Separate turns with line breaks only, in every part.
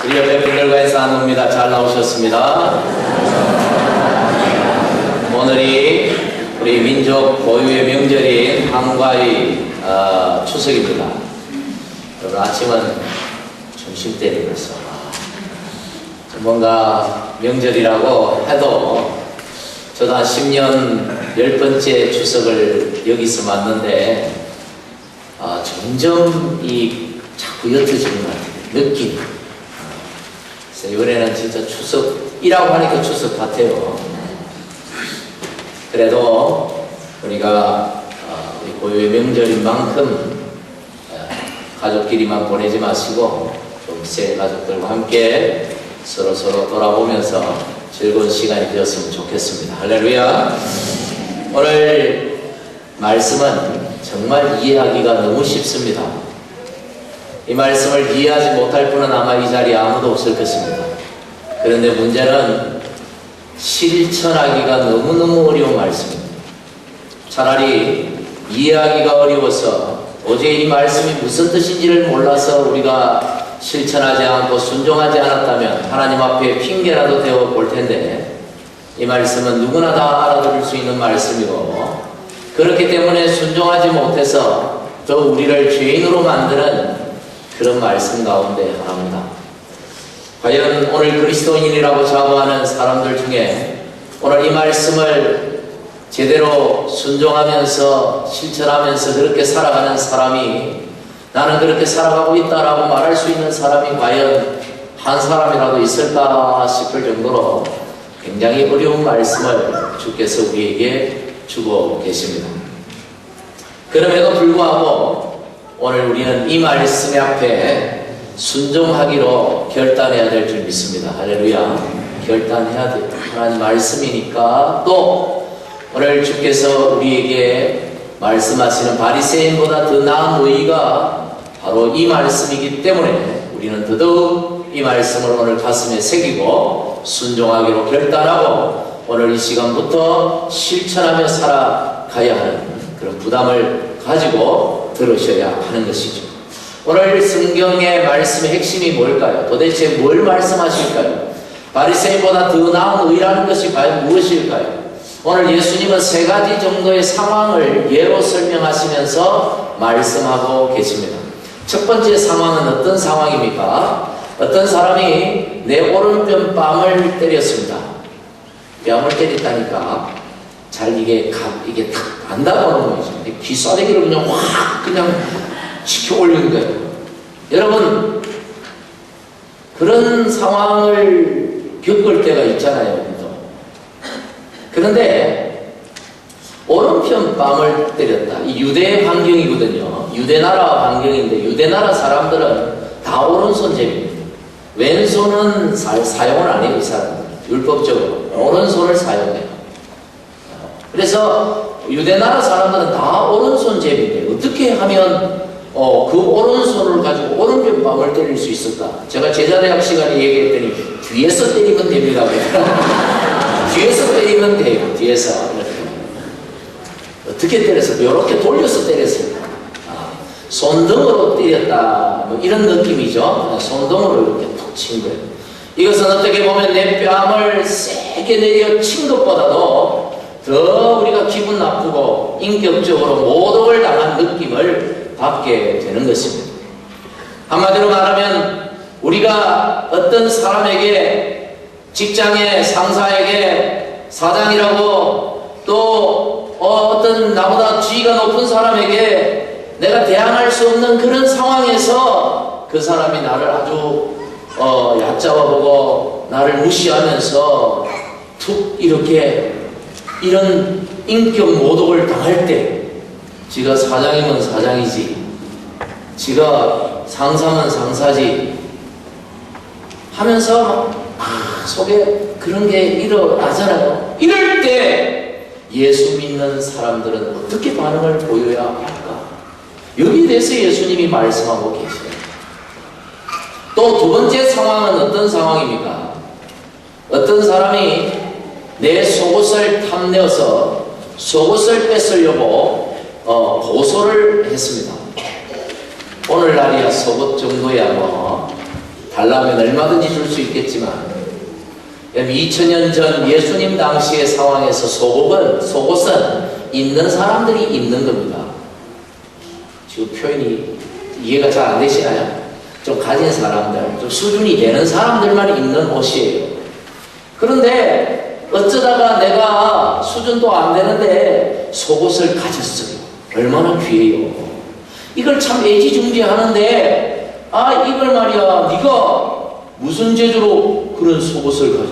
우리 옆에 분들과 인사합니다. 잘 나오셨습니다. 오늘이 우리 민족 고유의 명절인 한가위 추석입니다. 여러분 아침은 좀 쉴 때는 벌써 뭔가 명절이라고 해도 저도 한 10년 10번째 추석을 여기서 맞는데 점점 자꾸 옅어지는 것 같아요. 느낌. 그래서 이번에는 진짜 추석이라고 하니까 추석 같아요. 그래도 우리가 우리 고유의 명절인 만큼 가족끼리만 보내지 마시고 좀 새 가족들과 함께 서로 돌아보면서 즐거운 시간이 되었으면 좋겠습니다. 할렐루야. 오늘 말씀은 정말 이해하기가 너무 쉽습니다. 이 말씀을 이해하지 못할 분은 아마 이 자리에 아무도 없을 것입니다. 그런데 문제는 실천하기가 너무너무 어려운 말씀입니다. 차라리 이해하기가 어려워서 도저히 이 말씀이 무슨 뜻인지를 몰라서 우리가 실천하지 않고 순종하지 않았다면 하나님 앞에 핑계라도 대어 볼 텐데, 이 말씀은 누구나 다 알아들을 수 있는 말씀이고, 그렇기 때문에 순종하지 못해서 더 우리를 죄인으로 만드는 그런 말씀 가운데 하나입니다. 과연 오늘 그리스도인이라고 자부하는 사람들 중에 오늘 이 말씀을 제대로 순종하면서 실천하면서 그렇게 살아가는 사람이, 나는 그렇게 살아가고 있다라고 말할 수 있는 사람이 과연 한 사람이라도 있을까 싶을 정도로 굉장히 어려운 말씀을 주께서 우리에게 주고 계십니다. 그럼에도 불구하고 오늘 우리는 이 말씀 앞에 순종하기로 결단해야 될 줄 믿습니다. 할렐루야. 결단해야 돼. 하나님 말씀이니까. 또 오늘 주께서 우리에게 말씀하시는 바리새인보다 더 나은 의의가 바로 이 말씀이기 때문에 우리는 더더욱 이 말씀을 오늘 가슴에 새기고 순종하기로 결단하고 오늘 이 시간부터 실천하며 살아가야 하는 그런 부담을 가지고 들으셔야 하는 것이죠. 오늘 성경의 말씀의 핵심이 뭘까요? 도대체 뭘 말씀하실까요? 바리새인보다 더 나은 의라는 것이 과연 무엇일까요? 오늘 예수님은 세 가지 정도의 상황을 예로 설명하시면서 말씀하고 계십니다. 첫 번째 상황은 어떤 상황입니까? 어떤 사람이 내 오른편 뺨을 때렸습니다. 뺨을 때렸다니까 잘 이게 탁 안다고 하는 거죠. 귀싸대기를 그냥 확 치켜 올리는 거예요. 여러분, 그런 상황을 겪을 때가 있잖아요. 우리도. 그런데 오른편 뺨을 때렸다. 이 유대 환경이거든요. 유대 나라 환경인데 유대 나라 사람들은 다 오른손잡이입니다. 왼손은 사용을 안 해요. 이 사람들. 율법적으로 오른손을 사용해요. 그래서 유대 나라 사람들은 다 오른손잡이인데 어떻게 하면 그 오른손을 가지고 오른편 뺨을 때릴 수 있을까? 제가 제자대학 시간에 얘기했더니 뒤에서 때리면 됩니다. 뒤에서 때리면 돼요. 뒤에서 어떻게 때렸어? 이렇게 돌려서 때렸습니다. 손등으로 때렸다, 뭐 이런 느낌이죠. 손등으로 이렇게 툭 친 거예요. 이것은 어떻게 보면 내 뺨을 세게 내려 친 것보다도 더 우리가 기분 나쁘고 인격적으로 모독을 당한 느낌을 받게 되는 것입니다. 한마디로 말하면 우리가 어떤 사람에게, 직장의 상사에게, 사장이라고, 또 어떤 나보다 지위가 높은 사람에게 내가 대항할 수 없는 그런 상황에서 그 사람이 나를 아주 얕잡아보고 나를 무시하면서 툭 이렇게 이런 인격 모독을 당할 때, 지가 사장이면 사장이지, 지가 상사면 상사지 하면서 속에 그런 게 일어나잖아요. 이럴 때 예수 믿는 사람들은 어떻게 반응을 보여야 할까? 여기에 대해서 예수님이 말씀하고 계세요. 또 두 번째 상황은 어떤 상황입니까? 어떤 사람이 내 속옷을 탐내어서 속옷을 뺏으려고 고소를 했습니다. 오늘날이야 속옷 정도야 뭐 달라면 얼마든지 줄 수 있겠지만 2000년 전 예수님 당시의 상황에서 속옷은 입는 사람들이 입는 겁니다. 지금 표현이 이해가 잘 안 되시나요? 좀 가진 사람들, 좀 수준이 되는 사람들만 입는 옷이에요. 그런데 어쩌다가 내가 수준도 안 되는데 속옷을 가졌어요. 얼마나 귀해요. 이걸 참 애지중지하는데 이걸 말이야, 네가 무슨 재주로 그런 속옷을 가져?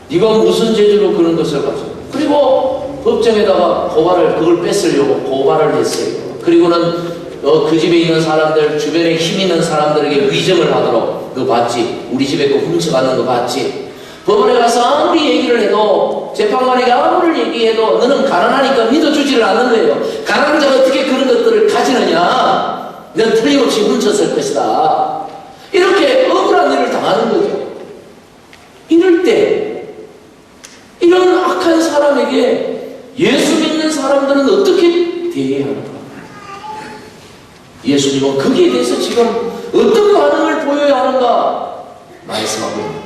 네가 무슨 재주로 그런 것을 가져? 그리고 법정에다가 그걸 뺏으려고 고발을 했어요. 그리고는 그 집에 있는 사람들, 주변에 힘 있는 사람들에게 위증을 하도록, 너 봤지? 우리 집에 그 훔쳐가는 거 봤지? 법원에 가서 아무리 얘기를 해도, 재판관에게 아무리 얘기해도 너는 가난하니까 믿어주지를 않는 거예요. 가난한 자가 어떻게 그런 것들을 가지느냐? 넌 틀림없이 훔쳤을 것이다. 이렇게 억울한 일을 당하는 거죠. 이럴 때 이런 악한 사람에게 예수 믿는 사람들은 어떻게 대해야 하는가? 예수님은 거기에 대해서 지금 어떤 반응을 보여야 하는가 말씀하고 있습니다.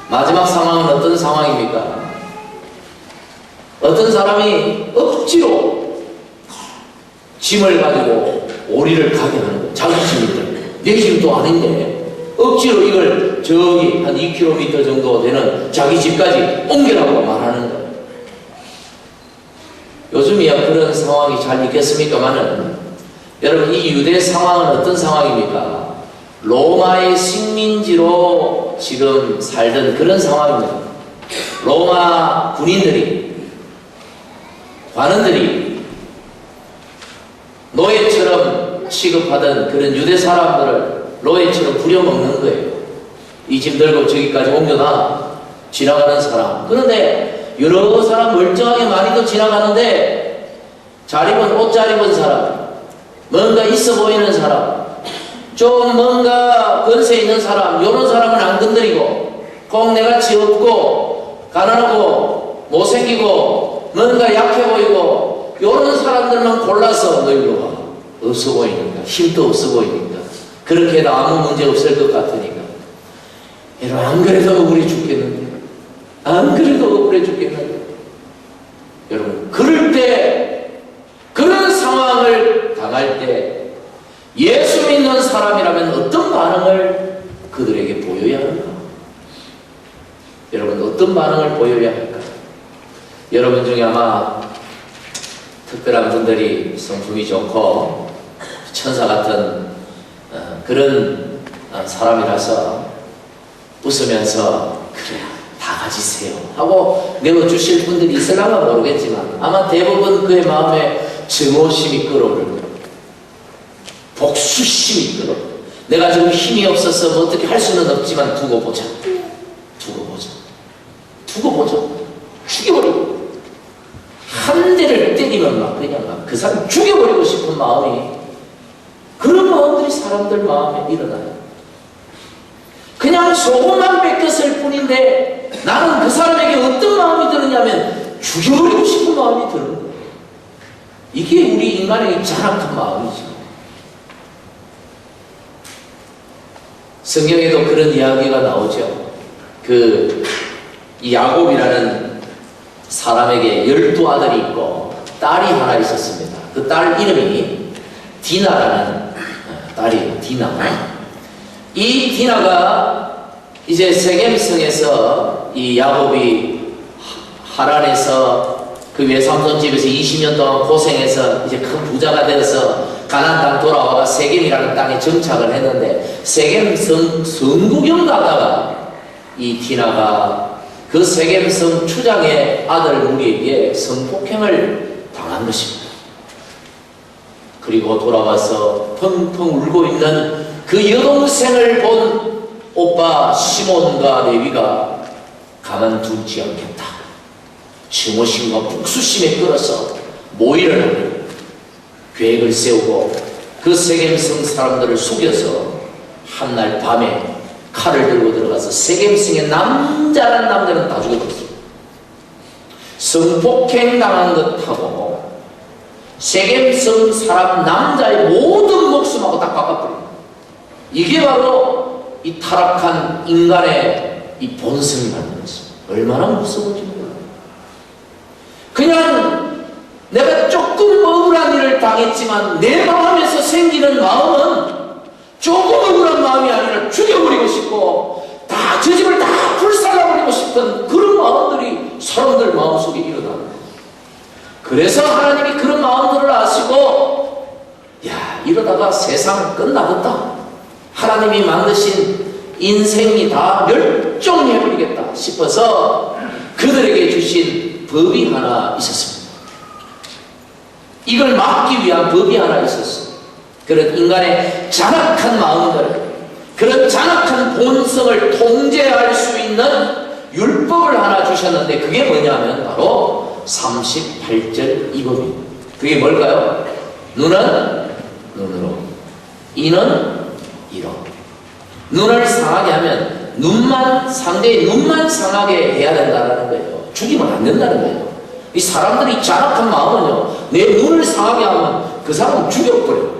마지막 상황은 어떤 상황입니까? 어떤 사람이 억지로 짐을 가지고 오리를 가게 하는 거예요. 자기 짐인데, 내 짐도 아닌데 억지로 이걸 저기 한 2km 정도 되는 자기 집까지 옮겨라고 말하는 거예요. 요즘이야 그런 상황이 잘 있겠습니까마는, 여러분 이 유대 상황은 어떤 상황입니까? 로마의 식민지로 지금 살던 그런 상황입니다. 로마 군인들이, 관원들이 노예처럼 취급하던 그런 유대 사람들을 노예처럼 부려먹는 거예요. 이 짐 들고 저기까지 옮겨놔. 지나가는 사람. 그런데 여러 사람 멀쩡하게 많이도 지나가는데, 잘 입은, 옷 잘 입은 사람, 뭔가 있어 보이는 사람, 좀 뭔가 권세 있는 사람, 이런 사람은 안 건드리고, 꼭 내같이 없고 가난하고 못생기고 뭔가 약해 보이고 이런 사람들만 골라서 너 이리 와. 없어 보이니까, 힘도 없어 보이니까, 그렇게 해도 아무 문제 없을 것 같으니까. 여러분, 안 그래도 억울해 죽겠는데, 안 그래도 억울해 죽겠는데, 여러분, 그럴 때, 그런 상황을 당할 때 예수 믿는 사람이라면 어떤 반응을 그들에게 보여야 할까? 여러분, 어떤 반응을 보여야 할까? 여러분 중에 아마 특별한 분들이 성품이 좋고 천사 같은 그런 사람이라서 웃으면서 그래, 다 가지세요 하고 내어주실 분들이 있을라나 모르겠지만, 아마 대부분 그의 마음에 증오심이 끓어오를 거예요. 복수심이 끓어. 내가 지금 힘이 없어서 뭐 어떻게 할 수는 없지만 두고 보자. 죽여버리고, 한 대를 때리면 막 그냥 막 그 사람 죽여버리고 싶은 마음이, 그런 마음들이 사람들 마음에 일어나요. 그냥 조금만 뺏겼을 뿐인데 나는 그 사람에게 어떤 마음이 드느냐면 죽여버리고 싶은 마음이 드는 거예요. 이게 우리 인간의 잔악한 마음이죠. 성경에도 그런 이야기가 나오죠. 이 야곱이라는 사람에게 12아들이 있고 딸이 하나 있었습니다. 그 딸 이름이 디나라는 딸이에요. 디나. 이 디나가 이제 세겜성에서 이 야곱이 하란에서 그 외삼촌 집에서 20년 동안 고생해서 이제 큰 부자가 되어서 가나안 땅 돌아와가 세겜이라는 땅에 정착을 했는데, 세겜성 성구경 가다가 이 디나가 그 세겜성 추장의 아들 무리에게 성폭행을 당한 것입니다. 그리고 돌아와서 펑펑 울고 있는 그 여동생을 본 오빠 시몬과 레위가 가만두지 않겠다. 증오심과 복수심에 끌어서 모의를 하는 계획을 세우고 그 세겜성 사람들을 속여서 한날 밤에 칼을 들고 들어가서 세겜성의 남자란 남자는 다 죽여버렸습니다. 성폭행 당한 것하고 세겜성 사람 남자의 모든 목숨하고 딱 바꿔버립니다. 이게 바로 이 타락한 인간의 이 본성이 만든 것입니다. 얼마나 무서운지 몰라요. 그냥 내가 조금 억울한 일을 당했지만 내 마음에서 생기는 마음은 조금 억울한 마음이 아니라 죽여버리고 싶고 다 저 집을 다 불살라버리고 싶은 그런 마음들이 사람들 마음속에 일어나는 거예요. 그래서 하나님이 그런 마음들을 아시고 야, 이러다가 세상 끝나겠다. 하나님이 만드신 인생이 다 멸종해버리겠다 싶어서 그들에게 주신 법이 하나 있었습니다. 이걸 막기 위한 법이 하나 있었어요. 그런 인간의 잔악한 마음들, 그런 잔악한 본성을 통제할 수 있는 율법을 하나 주셨는데 그게 뭐냐면 바로 38절 이 법입니다. 그게 뭘까요? 눈은 눈으로, 이는 이로. 눈을 상하게 하면 상대의 눈만 상하게 해야 된다는 거예요. 죽이면 안 된다는 거예요. 이 사람들이 잔악한 마음은요, 내 눈을 상하게 하면 그 사람은 죽여버려요.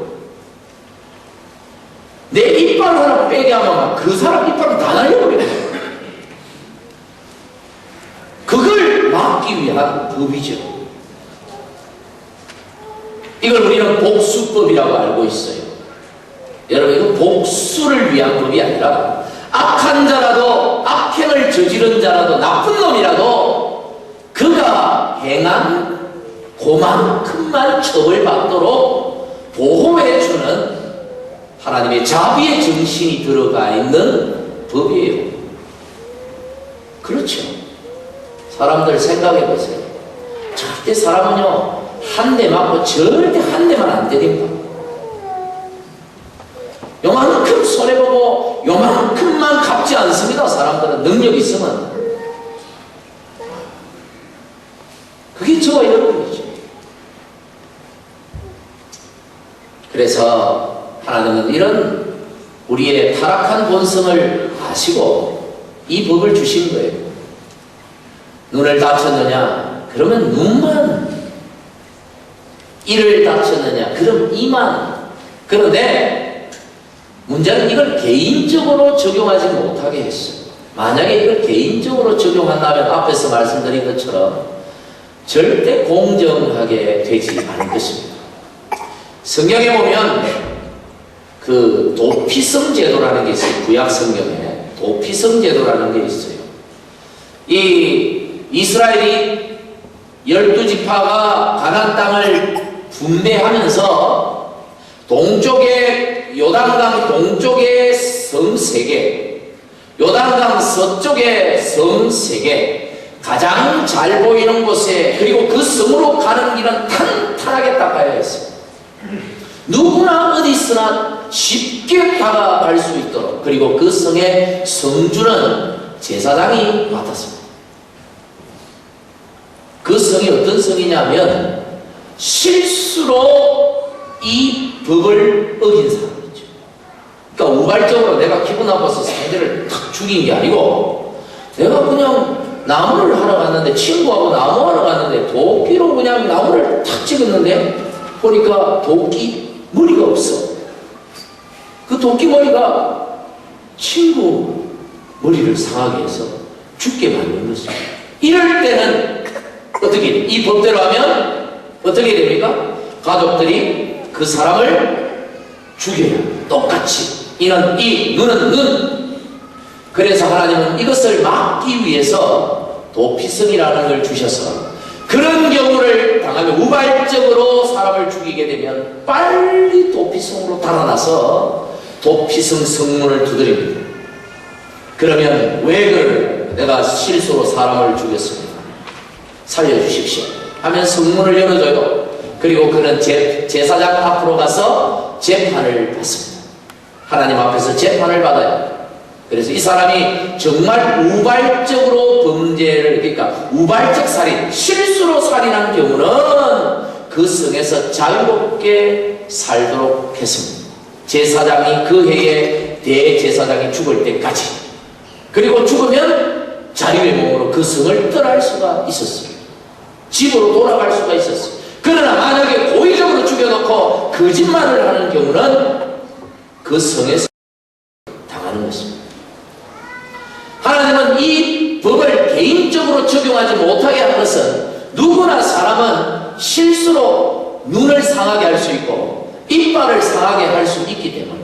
내 이빨 하나 빼게 하면 그 사람 이빨을 다 날려버려요. 그걸 막기 위한 법이죠. 이걸 우리는 복수법이라고 알고 있어요. 여러분, 이거 복수를 위한 법이 아니라 악한 자라도, 악행을 저지른 자라도, 나쁜 놈이라도 그가 행한 그만큼만 처벌받도록 보호해주는 하나님의 자비의 정신이 들어가 있는 법이에요. 그렇죠. 사람들 생각해 보세요. 절대 사람은요, 한 대 맞고 절대 한 대만 안 때립니다. 요만큼 손해보고 요만큼만 갚지 않습니다. 사람들은 능력이 있으면. 그게 저와 여러분이죠. 그래서 하나님은 이런 우리의 타락한 본성을 아시고 이 법을 주신 거예요. 눈을 다쳤느냐? 그러면 눈만. 이를 다쳤느냐? 그럼 이만. 그런데 문제는 이걸 개인적으로 적용하지 못하게 했어요. 만약에 이걸 개인적으로 적용한다면 앞에서 말씀드린 것처럼 절대 공정하게 되지 않을 것입니다. 성경에 보면 그 도피성 제도라는 게 있어요. 구약 성경에 도피성 제도라는 게 있어요. 이 이스라엘이 12지파가 가나안 땅을 분배하면서 동쪽에 요단강 동쪽에 성 3개, 요단강 서쪽에 성 3개, 가장 잘 보이는 곳에, 그리고 그 성으로 가는 길은 탄탄하게 닦아야 했어요. 누구나 어디 있으나 쉽게 다가갈 수 있도록. 그리고 그 성의 성주는 제사장이 맡았습니다. 그 성이 어떤 성이냐면 실수로 이 법을 어긴 사람이죠. 그러니까 우발적으로 내가 기분 나빠서 상대를 탁 죽인 게 아니고, 내가 그냥 나무를 하러 갔는데, 친구하고 나무하러 갔는데 도끼로 그냥 나무를 탁 찍었는데 보니까 도끼 머리가 없어. 그 도끼 머리가 친구 머리를 상하게 해서 죽게 만든 것입니다. 이럴 때는 어떻게, 이 법대로 하면 어떻게 됩니까? 가족들이 그 사람을 죽여야 똑같이. 이는 이, 눈은 눈. 그래서 하나님은 이것을 막기 위해서 도피성이라는 걸 주셔서, 그런 경우를 당하면 우발적으로 사람을 죽이게 되면 빨리 도피성으로 달아나서 도피성 성문을 두드립니다. 그러면 왜 그럴까요? 내가 실수로 사람을 죽였습니다. 살려주십시오 하면 성문을 열어줘요. 그리고 그는 제사장 앞으로 가서 재판을 받습니다. 하나님 앞에서 재판을 받아요. 그래서 이 사람이 정말 우발적으로 범죄를, 그러니까 우발적 살인, 실수로 살인한 경우는 그 성에서 자유롭게 살도록 했습니다. 제사장이 그 해에 대제사장이 죽을 때까지. 그리고 죽으면 자유의 몸으로 그 성을 떠날 수가 있었어요. 집으로 돌아갈 수가 있었어요. 그러나 만약에 고의적으로 죽여놓고 거짓말을 하는 경우는 그 성에서 하는 것입니다. 하나님은 이 법을 개인적으로 적용하지 못하게 한 것은 누구나 사람은 실수로 눈을 상하게 할 수 있고 이빨을 상하게 할 수 있기 때문에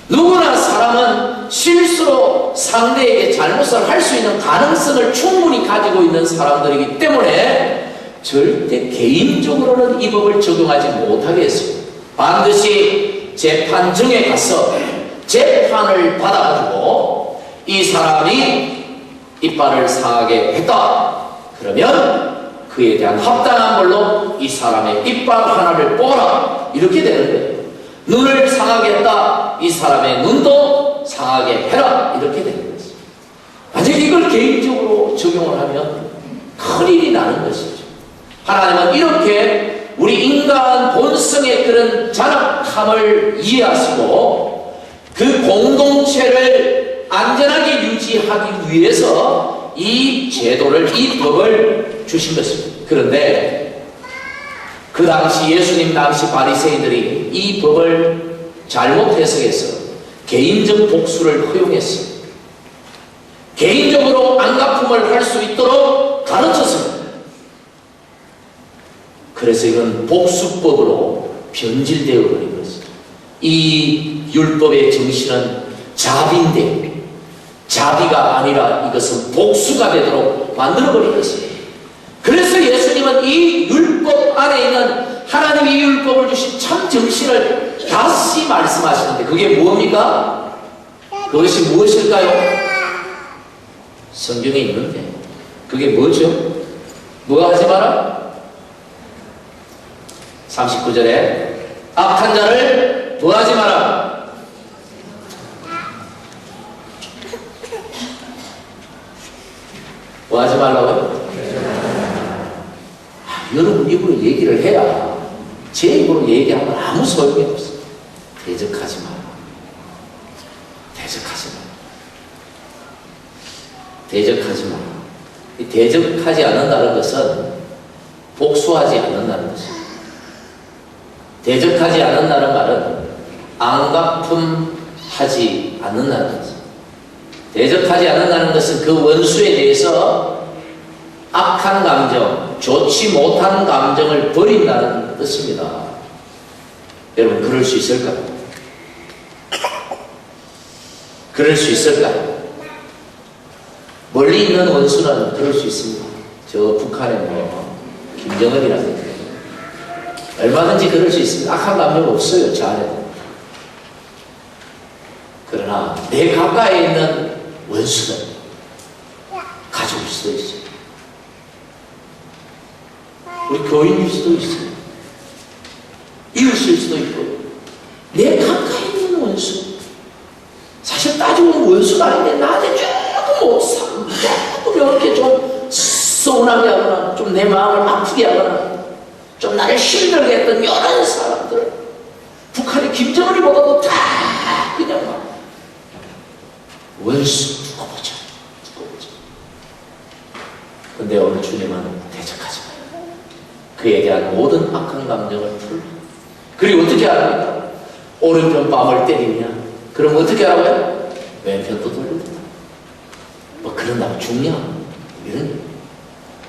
누구나 사람은 실수로 상대에게 잘못을 할 수 있는 가능성을 충분히 가지고 있는 사람들이기 때문에 절대 개인적으로는 이 법을 적용하지 못하게 했습니다. 반드시 재판정에 가서 재판을 받아가지고 이 사람이 이빨을 상하게 했다. 그러면 그에 대한 합당한 걸로 이 사람의 이빨 하나를 뽑아라. 이렇게 되는 거예요. 눈을 상하게 했다. 이 사람의 눈도 상하게 해라. 이렇게 되는 것이죠. 만약 이걸 개인적으로 적용을 하면 큰일이 나는 것이죠. 하나님은 이렇게 우리 인간 본성의 그런 잔악함을 이해하시고 그 공동체를 안전하게 유지하기 위해서 이 제도를, 이 법을 주신 것입니다. 그런데 그 당시 예수님 당시 바리새인들이 이 법을 잘못 해석해서 개인적 복수를 허용했습니다. 개인적으로 안갚음을 할 수 있도록 가르쳤습니다. 그래서 이건 복수법으로 변질되어 버린 것입니다. 이 율법의 정신은 자비인데 자비가 아니라 이것은 복수가 되도록 만들어버린 것입니다. 그래서 예수님은 이 율법 안에 있는 하나님이 이 율법을 주신 참 정신을 다시 말씀하시는데 그게 무엇입니까? 그것이 무엇일까요? 성경에 있는데 그게 뭐죠? 뭐가 하지 마라? 39절에 악한 자를 도하지 마라. 뭐 하지 말라고요? 여러분 입으로 얘기를 해야 제 입으로 얘기하면 아무 소용이 없어요. 대적하지 마라. 대적하지 마라. 대적하지 마라. 이 대적하지 않는다는 것은 복수하지 않는다는 것입니다. 대적하지 않는다는 말은 안갚음하지 않는다는 것입니다. 대적하지 않는다는 것은 그 원수에 대해서 악한 감정, 좋지 못한 감정을 버린다는 뜻입니다. 여러분 그럴 수 있을까요? 그럴 수 있을까요? 멀리 있는 원수는 그럴 수 있습니다. 저 북한에 김정은이라든지 얼마든지 그럴 수 있습니다. 악한 감정 없어요, 저 안에도. 그러나 내 가까이에 있는 원수는 가족일 수도 있어요. 우리 교인일 수도 있어요. 이웃일 수도 있고 내 가까이 있는 원수. 사실 따지고 보면 원수가 아닌데 나한테 조금 이렇게 좀 서운하게 하거나 좀 내 마음을 아프게 하거나 좀 나를 힘들게 했던 여러 사람들 북한의 김정은이보다도 다 그냥 막 원수 두고 보자. 근데 오늘 주님은 대적하지 마요. 그에 대한 모든 악한 감정을 풀라. 그리고 어떻게 하랍니까? 오른편 뺨을 때리냐? 그럼 어떻게 하라고요? 왼편도 돌린다. 뭐 그런다고 죽냐? 이런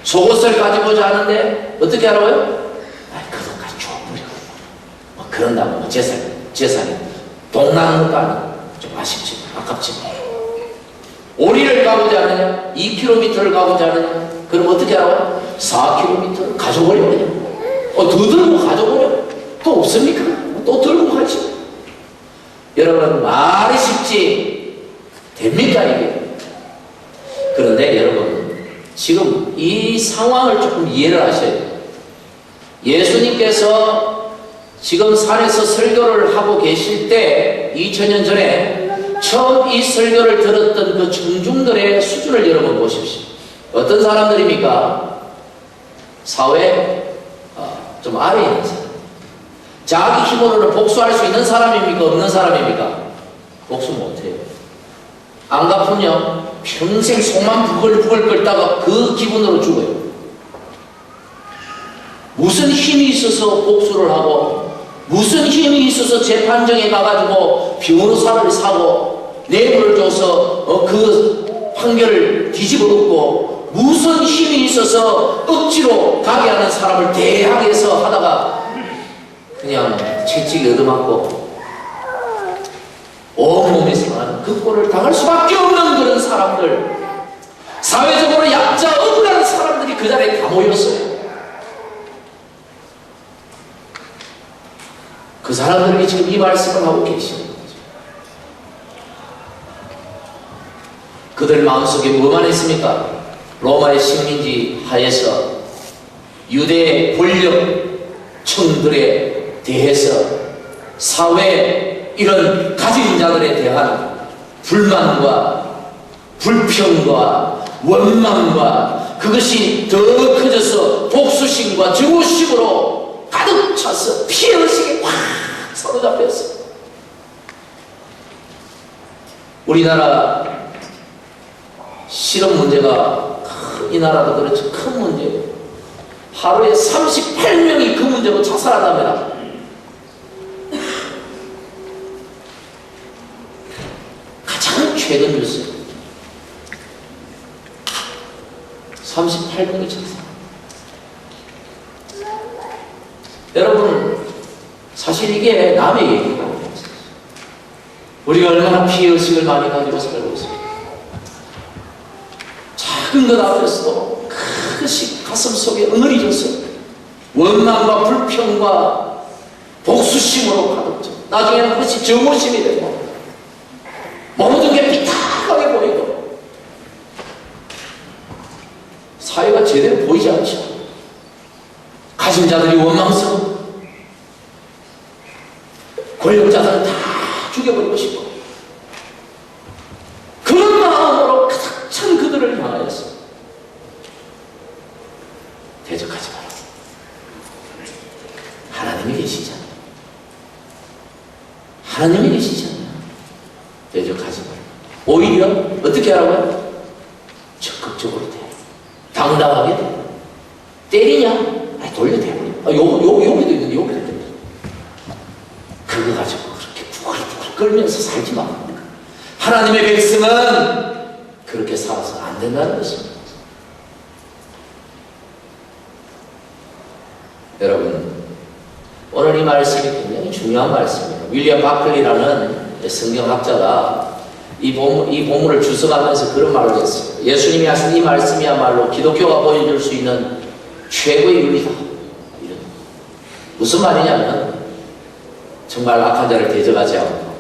속옷을 가지고자 하는데 어떻게 하라고요? 그 돈까지 줘버려. 뭐 그런다고 뭐 재산이 동나는 것도 아니고 좀 아쉽지, 아깝지. 오리를 가고자 하느냐? 2km를 가고자 하느냐? 그럼 어떻게 하라고요? 4km 가져버려 그냥. 더 들고 가져버려. 또 없습니까? 또 들고 가지. 여러분 말이 쉽지 됩니까 이게? 그런데 여러분 지금 이 상황을 조금 이해를 하셔야 돼요. 예수님께서 지금 산에서 설교를 하고 계실 때 2000년 전에 처음 이 설교를 들었던 그 청중들의 수준을 여러분 보십시오. 어떤 사람들입니까? 사회 좀 아래에 있는 사람. 자기 힘으로는 복수할 수 있는 사람입니까? 없는 사람입니까? 복수 못해요. 안 갚으면 평생 속만 부글부글 끓다가 그 기분으로 죽어요. 무슨 힘이 있어서 복수를 하고 무슨 힘이 있어서 재판정에 가가지고 변호사를 사고 뇌물을 줘서 그 판결을 뒤집어 엎고 무슨 힘이 있어서 억지로 가게 하는 사람을 대항해서 하다가 그냥 채찍에 얻어맞고 온몸이 상한 그 꼴을 당할 수밖에 없는 그런 사람들, 사회적으로 약자 억울한 사람들이 그 자리에 다 모였어요. 그 사람들이 지금 이 말씀을 하고 계시는 거죠. 그들 마음속에 뭐만 있습니까? 로마의 식민지 하에서 유대 권력층들에 대해서 사회 이런 가진 자들에 대한 불만과 불평과 원망과 그것이 더 커져서 복수심과 증오심으로 가득 차서 피해의식에 확 사로잡혔어. 우리나라 실업 문제가 이 나라도 그렇죠. 큰 문제예요. 하루에 38명이 그 문제로 자살한답니다. 가장 최근 뉴스. 38명이 자살. 여러분, 사실 이게 남의 얘기가 아니에요. 우리가 얼마나 피해의식을 많이 가지고 살고 있습니다. 작은 것 앞에서도 그것이 가슴 속에 응어리졌어요. 원망과 불평과 복수심으로 가득 차. 나중에는 그것이 증오심이 되고 모든 게 비탁하게 보이고 사회가 제대로 보이지 않죠. 가진 자들이 원망스러워, 권력자들은 다 죽여버리고 싶어. 그런 마음으로 가득 찬 그들을 향하여서 대적하지 마라. 하나님이 계시잖아요. 하나님이 계시잖아요. 대적하지 마라. 오히려 어떻게 하라고요? 적극적으로 대. 당당하게 대. 때리냐? 아니, 돌려대버려. 여기도 있는데 여기도 있는데. 그거 가지고 그렇게 부글부글 끌면서 살지 마. 하나님의 백성은 그렇게 살아서 안 된다는 것입니다. 여러분, 오늘 이 말씀이 굉장히 중요한 말씀이에요. 윌리엄 바클리라는 성경학자가 이 본문을 주석하면서 그런 말을 했어요. 예수님이 하신 이 말씀이야말로 기독교가 보여줄 수 있는 최고의 윤리다. 무슨 말이냐면 정말 악한 자를 대적하지 않고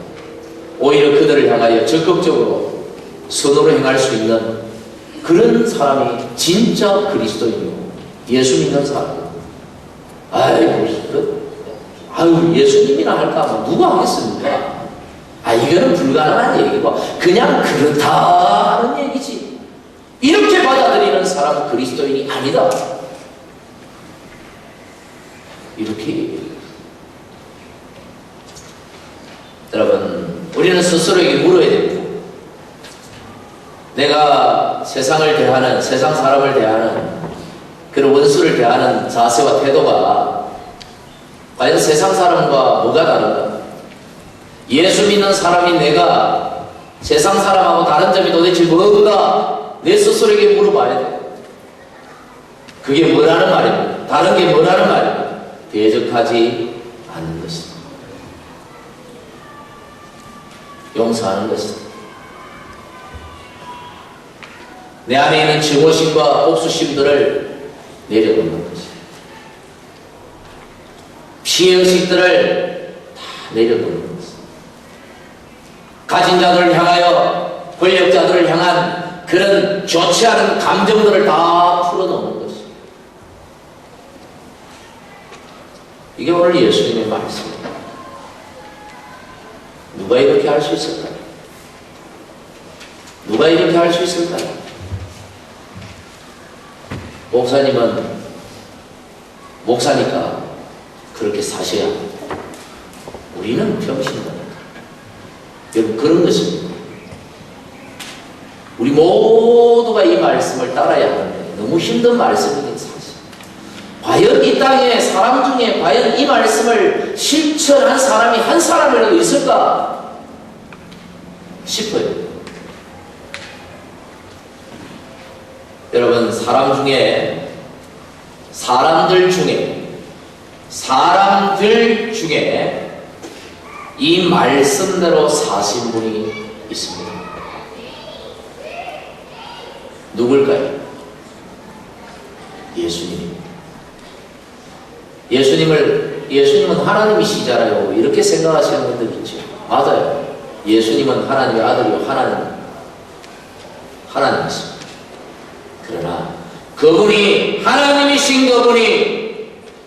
오히려 그들을 향하여 적극적으로 선으로 행할 수 있는 그런 사람이 진짜 그리스도인이고 예수 믿는 사람이에요. 아유, 예수님이나 할까 하면 누가 하겠습니까? 이거는 불가능한 얘기고 그냥 그렇다 하는 얘기지. 이렇게 받아들이는 사람은 그리스도인이 아니다. 이렇게 얘기해요. 여러분, 우리는 스스로에게 물어야 됩니다. 내가 세상을 대하는, 세상 사람을 대하는 그런 원수를 대하는 자세와 태도가 과연 세상 사람과 뭐가 다른가? 예수 믿는 사람인 내가 세상 사람하고 다른 점이 도대체 뭔가 내 스스로에게 물어봐야 돼. 그게 뭐라는 말입니까? 다른 게 뭐라는 말입니까? 대적하지 않는 것이다. 용서하는 것이다. 내 안에 있는 증오심과 복수심들을 내려놓는 것이다. 피해의식들을 다 내려놓는 것이다. 가진 자들을 향하여 권력자들을 향한 그런 좋지 않은 감정들을 다 풀어놓는 것이다. 이게 오늘 예수님의 말씀입니다. 누가 이렇게 할 수 있을까요? 누가 이렇게 할 수 있을까요? 목사님은 목사니까 그렇게 사셔야 합니다. 우리는 병신입니다. 여러분, 그런 것입니다. 우리 모두가 이 말씀을 따라야 하는데 너무 힘든 말씀이긴 사실. 과연 이 땅에 사람 중에 과연 이 말씀을 실천한 사람이 한 사람이라도 있을까? 싶어요. 여러분, 사람들 중에 이 말씀대로 사신 분이 있습니다. 누굴까요? 예수님입니다. 예수님은 하나님이시잖아요. 이렇게 생각하시는 분들 있죠. 맞아요. 예수님은 하나님의 아들이요. 하나님이십니다. 그러나 그분이, 하나님이신 그분이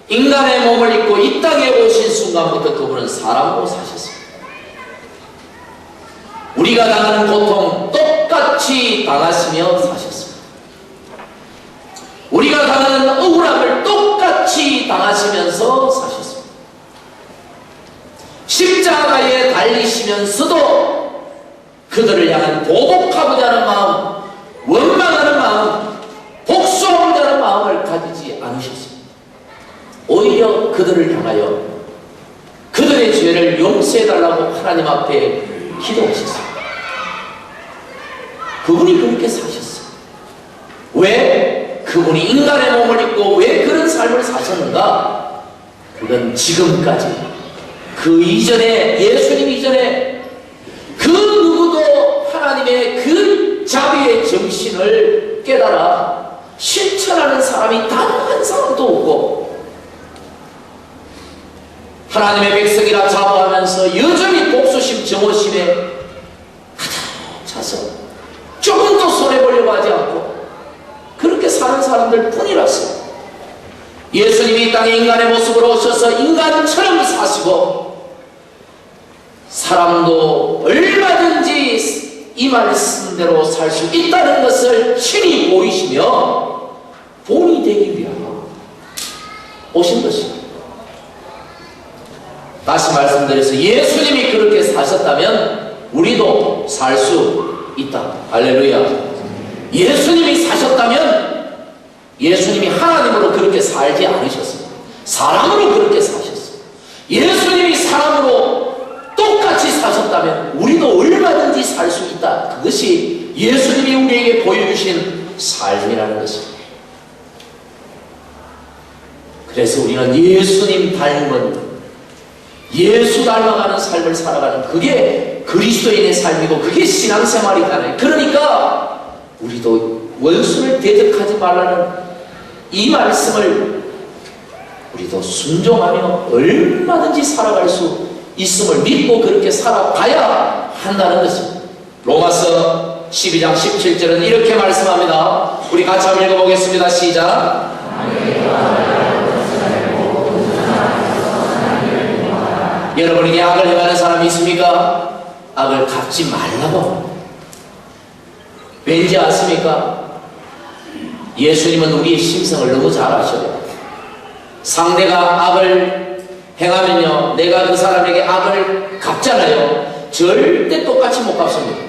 인간의 몸을 입고 이 땅에 오신 순간부터 그분은 사람으로 사셨습니다. 우리가 당하는 고통 똑같이 당하시며 사셨습니다. 우리가 당하는 억울함을 똑같이 당하시면서 사셨습니다. 십자가에 달리시면서도 그들을 향한 보복하고자 하는 마음, 원망하는 마음, 복수하고자 하는 마음을 가지지 않으셨습니다. 오히려 그들을 향하여 그들의 죄를 용서해달라고 하나님 앞에 기도하셨습니다. 그분이 그렇게 사셨어요. 왜? 그분이 인간의 몸을 입고 왜 그런 삶을 사셨는가? 그건 지금까지, 그 이전에, 예수님 이전에 그 누구도 하나님의 그 자비의 정신을 깨달아 실천하는 사람이 단 한 사람도 없고, 하나님의 백성이라 자부하면서 여전히 복수심, 정오심에 가득 차서 조금도 손해보려고 하지 않고 그렇게 사는 사람들 뿐이라서, 예수님이 이 땅에 인간의 모습으로 오셔서 인간처럼 사시고 사람도 얼마든지 이 말씀대로 살 수 있다는 것을 친히 보이시며 본이 되기 위하여 오신 것입니다. 다시 말씀드려서 예수님이 그렇게 사셨다면 우리도 살 수 있다. 할렐루야. 예수님이 사셨다면 예수님이 하나님으로 그렇게 살지 않으셨습니다. 사람으로 그렇게 사셨어요. 예수님이 사람으로 똑같이 사셨다면 우리도 얼마든지 살 수 있다. 그것이 예수님이 우리에게 보여주신 삶이라는 것입니다. 그래서 우리는 예수님 닮은, 예수 닮아가는 삶을 살아가는, 그게 그리스도인의 삶이고 그게 신앙생활이잖아요. 그러니까 우리도 원수를 대적하지 말라는 이 말씀을 우리도 순종하며 얼마든지 살아갈 수 있음을 믿고 그렇게 살아가야 한다는 것입니다. 로마서 12장 17절은 이렇게 말씀합니다. 우리 같이 한번 읽어보겠습니다. 시작. 여러분에게 악을 행하는 사람이 있습니까? 악을 갚지 말라고. 왠지 아십니까? 예수님은 우리의 심성을 너무 잘 아셔요. 상대가 악을 행하면요, 내가 그 사람에게 악을 갚잖아요. 절대 똑같이 못 갚습니다.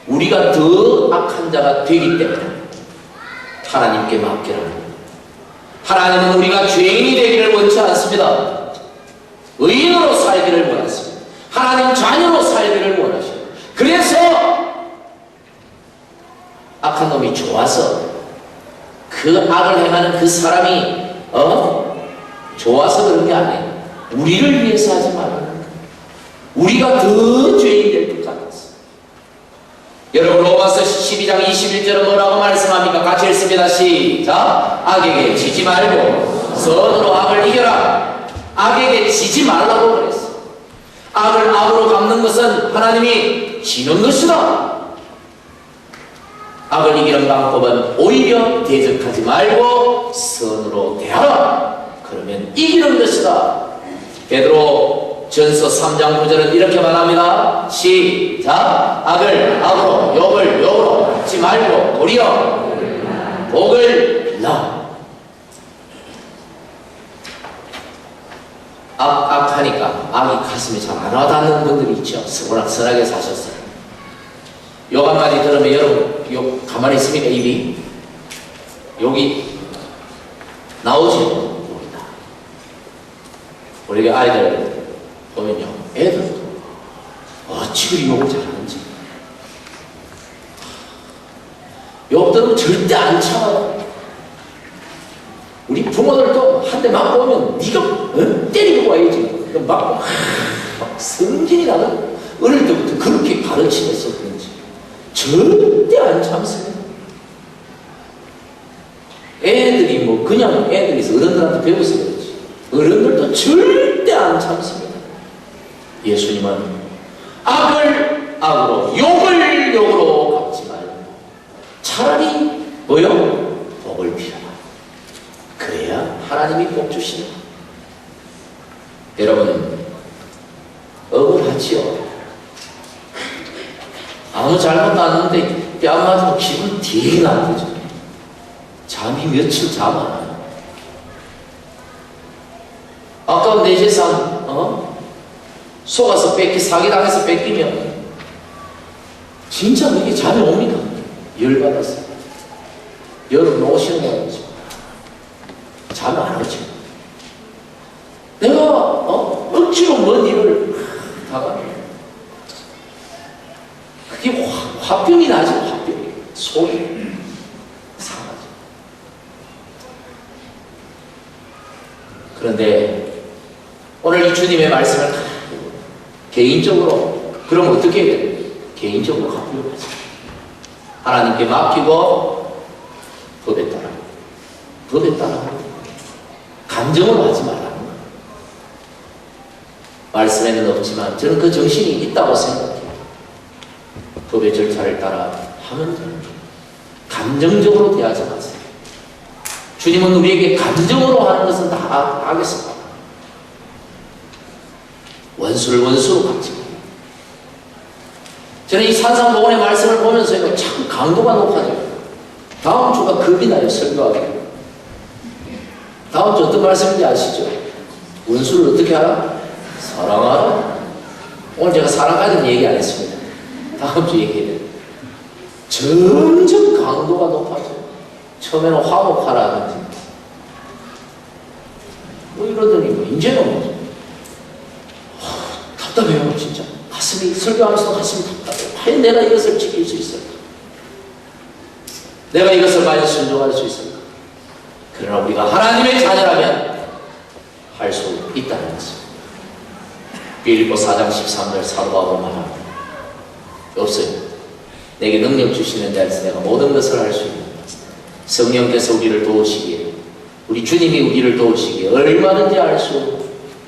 우리가 더 악한 자가 되기 때문에 하나님께 맡기라. 하나님은 우리가 죄인이 되기를 원치 않습니다. 의인으로 살기를 원하십니다. 하나님 자녀로 살기를 원하십니다. 그래서 악한 놈이 좋아서, 그 악을 행하는 그 사람이 좋아서 그런 게 아니에요. 우리를 위해서 하지 말라는 거예요. 우리가 더 죄인 될 것 같았어요. 여러분, 로마서 12장 21절은 뭐라고 말씀합니까? 같이 읽습니다. 시작. 악에게 지지 말고 선으로 악을 이겨라. 악에게 지지 말라고 그랬어. 악을 악으로 갚는 것은 하나님이 지는 것이다. 악을 이기는 방법은 오히려 대적하지 말고 선으로 대하라. 그러면 이기는 것이다. 베드로 전서 3장 9절은 이렇게 말합니다. 시작. 악을 악으로, 욕을 욕으로 갚지 말고 도리어 복을 빌라. 악하니까 악이 가슴에 잘 안 와닿는 분들이 있죠. 워낙 선하게 사셨어요. 욕 한마디 들으면 여러분 욕 가만히 있습니까? 입이 욕이 나오죠. 욕이다. 우리 아이들 보면요, 애들도 어찌 그리 욕을 잘하는지 욕들은 절대 안 참아요. 우리 부모들도 한 대 맞고 오면 네가 때리고 와야지. 맞고 막 성질이 나는 어릴 때부터 그렇게 가르치면서 그런지 절대 안 참습니다. 애들이 뭐 그냥 애들이 어른들한테 배워서 그렇지 어른들도 절대 안 참습니다. 예수님은 악을 악으로 욕을 욕으로 갚지 말고 차라리 뭐요? 복을 빌어라. 그래야 하나님이 복 주신다. 여러분 억울하지요? 아무 잘못도 안 했는데 뺨 맞으면 기분 되게 나쁘죠. 잠이 며칠 잠 안 와요. 아까운 내 재산 속아서 사기당해서 뺏기면 진짜 그게 잠이 옵니까? 열받아서 여러분 오시는 거죠. 잠이 안 오죠. 내가 억지로 먼 일을 다가 그게 화병이 나죠. 화병이 속이 상하죠. 그런데 오늘 이 주님의 말씀을 개인적으로 그럼 어떻게 해야 돼요? 개인적으로 갚으려고 하죠. 하나님께 맡기고 법에 따라 법에 따라 감정으로 하지 말라는 거예요. 말씀에는 없지만 저는 그 정신이 있다고 생각해요. 법의 절차를 따라 하면 돼요. 감정적으로 대하지 마세요. 주님은 우리에게 감정으로 하는 것은 다 하겠습니다. 원수를 원수로 갚지 마세요. 저는 이 산상복원의 말씀을 보면서 참 강도가 높아져요. 다음 주가 겁이 나요. 설교하기. 다음 주 어떤 말씀인지 아시죠? 원수를 어떻게 하라? 사랑하라. 오늘 제가 사랑하는 얘기 안 했습니다. 다음 주 얘기해요. 점점 강도가 높아져요. 처음에는 화목하라든지 뭐 이러더니 이제는 뭐 답답해요. 진짜 가슴이 설교하면서 가슴이 답답해요. 과연 내가 이것을 지킬 수 있을까? 내가 이것을 과연 순종할 수 있을까? 그러나 우리가 하나님의 자녀라면 할 수 있다는 것입니다. 빌립보 4장 13절 사도 바울은 말합니다. 없어요. 내게 능력 주시는 자에서 내가 모든 것을 할 수 있는 성령께서 우리를 도우시기에 우리 주님이 우리를 도우시기에 얼마든지 할 수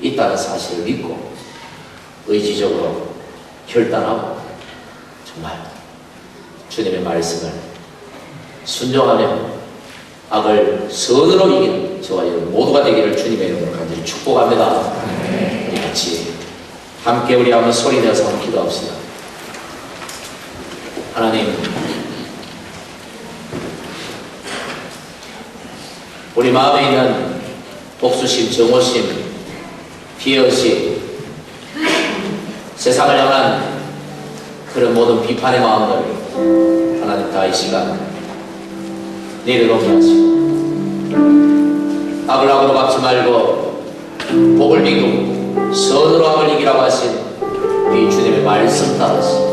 있다는 사실을 믿고 의지적으로 결단하고 정말 주님의 말씀을 순종하며 악을 선으로 이기는 저와 여러분 모두가 되기를 주님의 이름으로 간절히 축복합니다. 우리 같이 함께 우리 한번 소리내어서 한번 기도합시다. 하나님, 우리 마음에 있는 복수심, 정오심, 비어심, 세상을 향한 그런 모든 비판의 마음들 하나님 다 이 시간 내려놓게 하시고 악을 악으로 갚지 말고 복을 비고 선으로 악을 이기라고 하신 이 주님의 말씀 따라서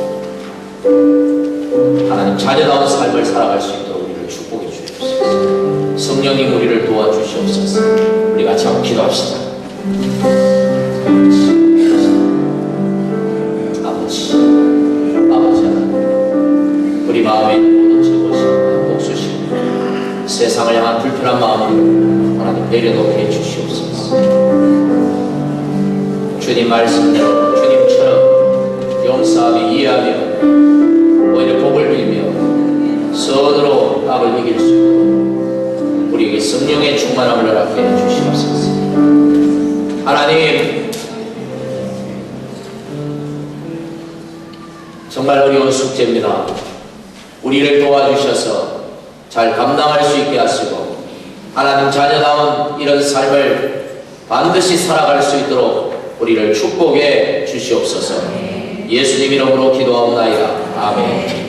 하나님 자녀다운 삶을 살아갈 수 있도록 우리를 축복해 주옵소서. 성령님 우리를 도와주시옵소서. 우리 같이 한번 기도합시다. 아버지 하나님, 우리 마음에 있는 모든 즐거우심, 복수심, 세상을 향한 불편한 마음을 하나님 내려놓게 주시옵소서. 주님 말씀대로 주님처럼 용서하며 이해하며 오히려 복을 빌며 선으로 악을 이길 수 있도록 우리에게 성령의 충만함을 허락해 주시옵소서. 하나님, 정말 어려운 숙제입니다. 우리를 도와주셔서 잘 감당할 수 있게 하시고 하나님 자녀다운 이런 삶을 반드시 살아갈 수 있도록 우리를 축복해 주시옵소서. 예수님 이름으로 기도하옵나이다. 아멘.